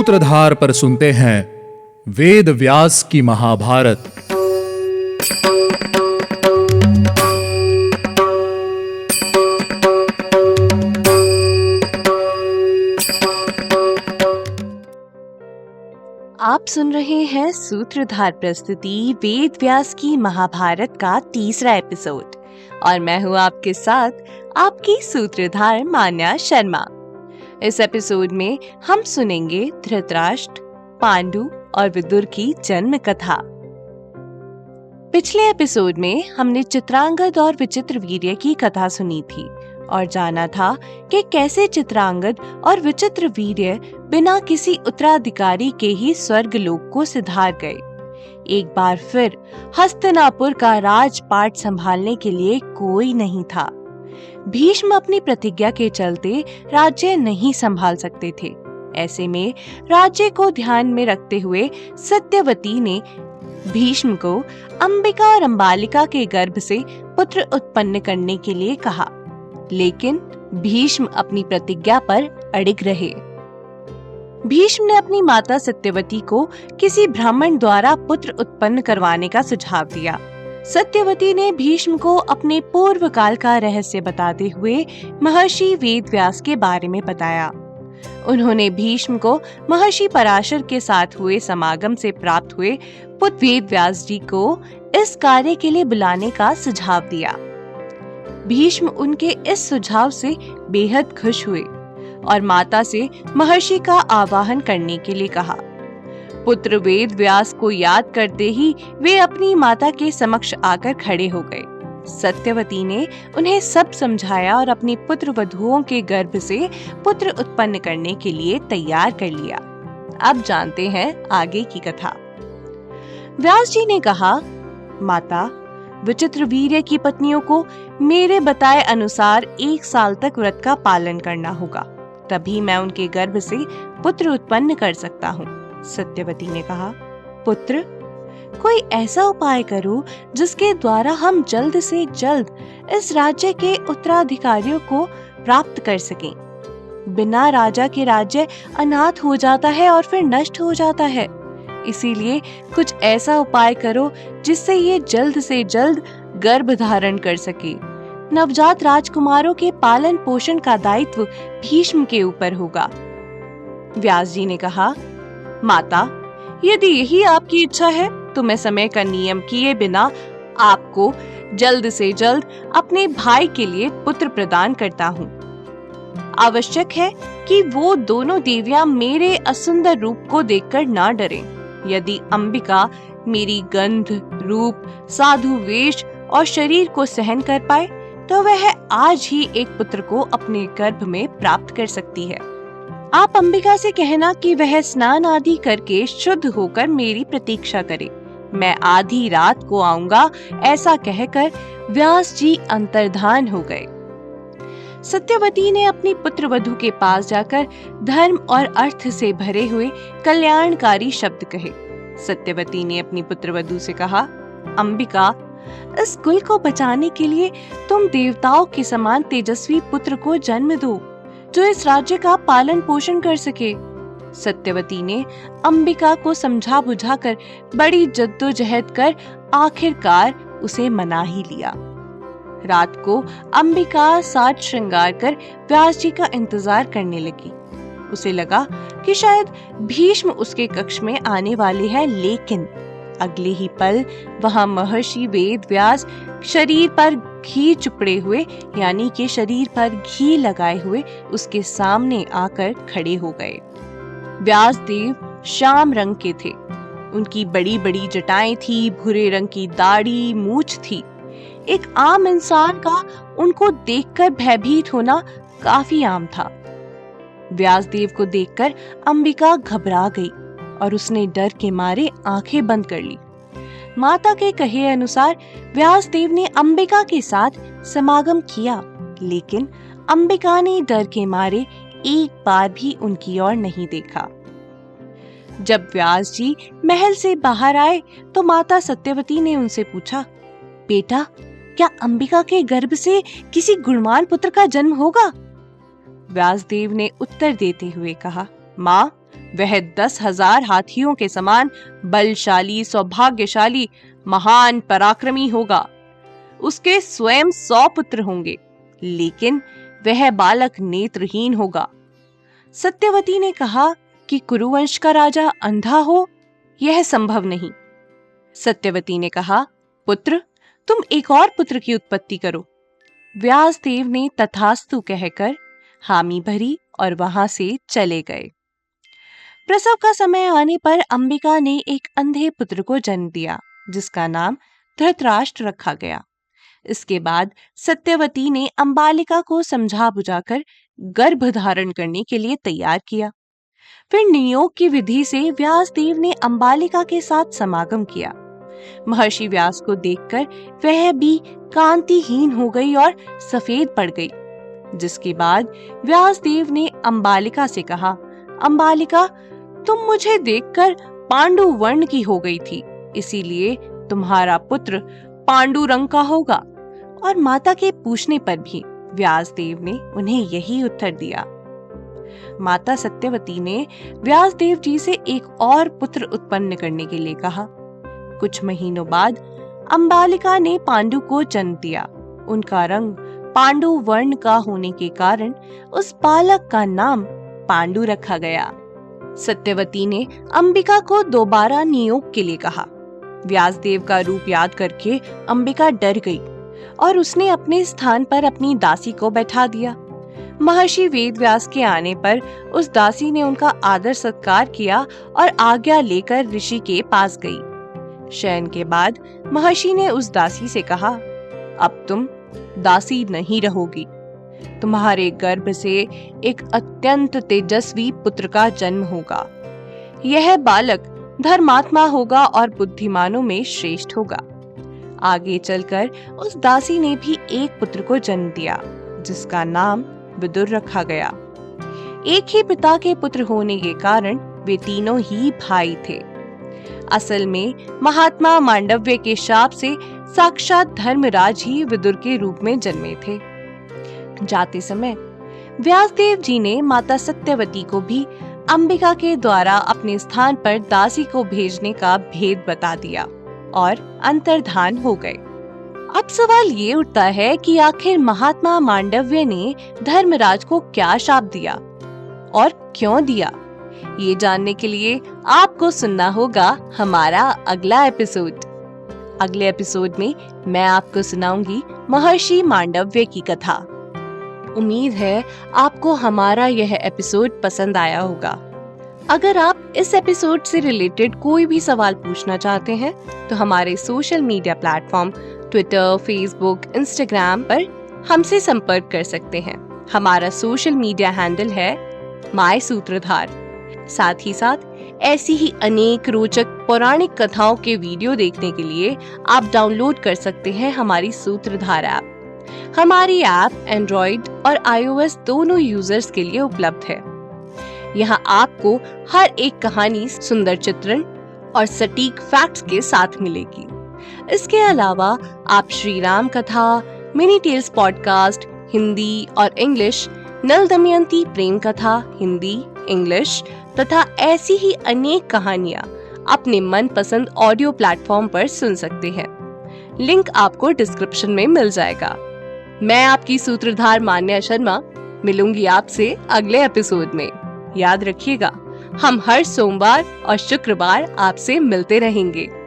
सूत्रधार पर सुनते हैं वेद व्यास की महाभारत। आप सुन रहे हैं सूत्रधार प्रस्तुति वेद व्यास की महाभारत का तीसरा एपिसोड और मैं हूँ आपके साथ आपकी सूत्रधार मान्या शर्मा। इस एपिसोड में हम सुनेंगे धृतराष्ट्र, पांडु और विदुर की जन्म कथा। पिछले एपिसोड में हमने चित्रांगद और विचित्रवीर्य की कथा सुनी थी और जाना था कि कैसे चित्रांगद और विचित्रवीर्य बिना किसी उत्तराधिकारी के ही स्वर्गलोक को सिधार गए। एक बार फिर हस्तिनापुर का राजपाट संभालने के लिए कोई नहीं था। भीष्म अपनी प्रतिज्ञा के चलते राज्य नहीं संभाल सकते थे। ऐसे में राज्य को ध्यान में रखते हुए सत्यवती ने भीष्म को अंबिका और अंबालिका के गर्भ से पुत्र उत्पन्न करने के लिए कहा, लेकिन भीष्म अपनी प्रतिज्ञा पर अड़िग रहे। भीष्म ने अपनी माता सत्यवती को किसी ब्राह्मण द्वारा पुत्र उत्पन्न करवाने का सुझाव दिया। सत्यवती ने भीष्म को अपने पूर्व काल का रहस्य बताते हुए महर्षि वेदव्यास के बारे में बताया। उन्होंने भीष्म को महर्षि पराशर के साथ हुए समागम से प्राप्त हुए पुत्र वेदव्यास जी को इस कार्य के लिए बुलाने का सुझाव दिया। भीष्म उनके इस सुझाव से बेहद खुश हुए और माता से महर्षि का आवाहन करने के लिए कहा। पुत्र वेद व्यास को याद करते ही वे अपनी माता के समक्ष आकर खड़े हो गए। सत्यवती ने उन्हें सब समझाया और अपनी पुत्र वधुओं के गर्भ से पुत्र उत्पन्न करने के लिए तैयार कर लिया। अब जानते हैं आगे की कथा। व्यास जी ने कहा, माता, विचित्रवीर्य की पत्नियों को मेरे बताए अनुसार 1 साल तक व्रत का पालन करना होगा, तभी मैं उनके गर्भ से पुत्र उत्पन्न कर सकता हूँ। सत्यवती ने कहा, पुत्र, कोई ऐसा उपाय करो जिसके द्वारा हम जल्द से जल्द इस राज्य के उत्तराधिकारियों को प्राप्त कर सकें। बिना राजा के राज्य अनाथ हो जाता है और फिर नष्ट हो जाता है। इसीलिए कुछ ऐसा उपाय करो जिससे ये जल्द से जल्द गर्भ धारण कर सके। नवजात राजकुमारों के पालन पोषण का दायित्व भीष्म के ऊपर होगा। व्यास जी ने कहा, माता, यदि यही आपकी इच्छा है तो मैं समय का नियम किए बिना आपको जल्द से जल्द अपने भाई के लिए पुत्र प्रदान करता हूँ। आवश्यक है कि वो दोनों देवियां मेरे असुंदर रूप को देखकर ना डरें। यदि अंबिका मेरी गंध, रूप, साधु वेश और शरीर को सहन कर पाए तो वह आज ही एक पुत्र को अपने गर्भ में प्राप्त कर सकती है। आप अंबिका से कहना कि वह स्नान आदि करके शुद्ध होकर मेरी प्रतीक्षा करे। मैं आधी रात को आऊंगा। ऐसा कहकर व्यास जी अंतर्धान हो गए। सत्यवती ने अपनी पुत्र वधू के पास जाकर धर्म और अर्थ से भरे हुए कल्याणकारी शब्द कहे। सत्यवती ने अपनी पुत्र वधू से कहा, अंबिका, इस कुल को बचाने के लिए तुम देवताओं के समान तेजस्वी पुत्र को जन्म दो जो इस राज्य का पालन पोषण कर सके। सत्यवती ने अंबिका को समझा बुझाकर बड़ी जद्दोजहद कर आखिरकार उसे मना ही लिया। रात को अंबिका साज श्रृंगार कर व्यास जी का इंतजार करने लगी। उसे लगा कि शायद भीष्म उसके कक्ष में आने वाले हैं, लेकिन अगले ही पल वहां महर्षि वेद व्यास शरीर पर घी चुपड़े हुए, यानी कि शरीर पर घी लगाए हुए उसके सामने आकर खड़े हो गए। व्यास देव श्याम रंग के थे। उनकी बड़ी बड़ी जटाएं थी, भूरे रंग की दाढ़ी, मूछ थी। एक आम इंसान का उनको देखकर भयभीत होना काफी आम था। व्यासदेव को देखकर अंबिका घबरा गई और उसने डर के मारे आंखें बंद कर ली। माता के कहे अनुसार व्यासदेव ने अंबिका के साथ समागम किया, लेकिन अंबिका ने डर के मारे एक बार भी उनकी ओर नहीं देखा। जब व्यास जी महल से बाहर आए तो माता सत्यवती ने उनसे पूछा, बेटा, क्या अंबिका के गर्भ से किसी गुणवान पुत्र का जन्म होगा? व्यासदेव ने उत्तर देते हुए कहा, माँ, वह 10,000 हाथियों के समान बलशाली, सौभाग्यशाली, महान, पराक्रमी होगा। उसके स्वयं 100 पुत्र होंगे, लेकिन वह बालक नेत्रहीन होगा। सत्यवती ने कहा कि कुरुवंश का राजा अंधा हो, यह संभव नहीं। सत्यवती ने कहा, पुत्र, तुम एक और पुत्र की उत्पत्ति करो। व्यासदेव ने तथास्तु कहकर हामी भरी और वहां से चले गए। प्रसव का समय आने पर अंबिका ने एक अंधे पुत्र को जन्म दिया, जिसका नाम धृतराष्ट्र रखा गया। इसके बाद सत्यवती ने अंबालिका को समझा बुझाकर गर्भ धारण करने के लिए तैयार किया। फिर नियोग की विधि से व्यासदेव ने अंबालिका के साथ समागम किया। महर्षि व्यास को देखकर वह भी कांतिहीन हो गई और सफेद पड़ गई, जिसके बाद व्यासदेव ने अंबालिका से कहा, अंबालिका, तुम मुझे देखकर पांडु वर्ण की हो गई थी, इसीलिए तुम्हारा पुत्र पांडु रंग का होगा। और माता के पूछने पर भी व्यासदेव ने उन्हें यही उत्तर दिया। माता सत्यवती ने व्यासदेव जी से एक और पुत्र उत्पन्न करने के लिए कहा। कुछ महीनों बाद अंबालिका ने पांडु को जन्म दिया। उनका रंग पांडु वर्ण का होने के कारण उस बालक का नाम पांडु रखा गया। सत्यवती ने अंबिका को दोबारा नियोग के लिए कहा। व्यासदेव का रूप याद करके अंबिका डर गई और उसने अपने स्थान पर अपनी दासी को बैठा दिया। महर्षि वेदव्यास के आने पर उस दासी ने उनका आदर सत्कार किया और आज्ञा लेकर ऋषि के पास गई। शयन के बाद महर्षि ने उस दासी से कहा, अब तुम दासी नहीं रहोगी। तुम्हारे गर्भ से एक अत्यंत तेजस्वी पुत्र का जन्म होगा। यह बालक धर्मात्मा होगा और बुद्धिमानों में श्रेष्ठ होगा। आगे चलकर उस दासी ने भी एक पुत्र को जन्म दिया, जिसका नाम विदुर रखा गया। एक ही पिता के पुत्र होने के कारण वे तीनों ही भाई थे। असल में महात्मा मांडव्य के शाप से साक्षात धर्मराज ही विदुर के रूप में जन्मे थे। जाते समय व्यासदेव जी ने माता सत्यवती को भी अंबिका के द्वारा अपने स्थान पर दासी को भेजने का भेद बता दिया और अंतर्धान हो गए। अब सवाल ये उठता है कि आखिर महात्मा मांडव्य ने धर्मराज को क्या शाप दिया और क्यों दिया। ये जानने के लिए आपको सुनना होगा हमारा अगला एपिसोड। अगले एपिसोड में मैं आपको सुनाऊंगी महर्षि मांडव्य की कथा। उम्मीद है आपको हमारा यह एपिसोड पसंद आया होगा। अगर आप इस एपिसोड से रिलेटेड कोई भी सवाल पूछना चाहते हैं तो हमारे social media platform Twitter, Facebook, Instagram पर हमसे संपर्क कर सकते हैं। हमारा सोशल मीडिया हैंडल है माय सूत्रधार। साथ ही साथ ऐसी ही अनेक रोचक पौराणिक कथाओं के वीडियो देखने के लिए आप डाउनलोड कर सकते हैं हमारी सूत्रधार ऐप। हमारी ऐप एंड्रॉइड और iOS दोनों यूजर्स के लिए उपलब्ध है। यहाँ आपको हर एक कहानी सुंदर चित्रण और सटीक फैक्ट्स के साथ मिलेगी। इसके अलावा आप श्री राम कथा, मिनी टेल्स पॉडकास्ट हिंदी और इंग्लिश, नल दमयंती प्रेम कथा हिंदी, इंग्लिश तथा ऐसी ही अनेक कहानियाँ अपने मनपसंद ऑडियो प्लेटफॉर्म पर सुन सकते हैं। लिंक आपको डिस्क्रिप्शन में मिल जाएगा। मैं आपकी सूत्रधार मान्या शर्मा मिलूंगी आपसे अगले एपिसोड में। याद रखिएगा, हम हर सोमवार और शुक्रवार आपसे मिलते रहेंगे।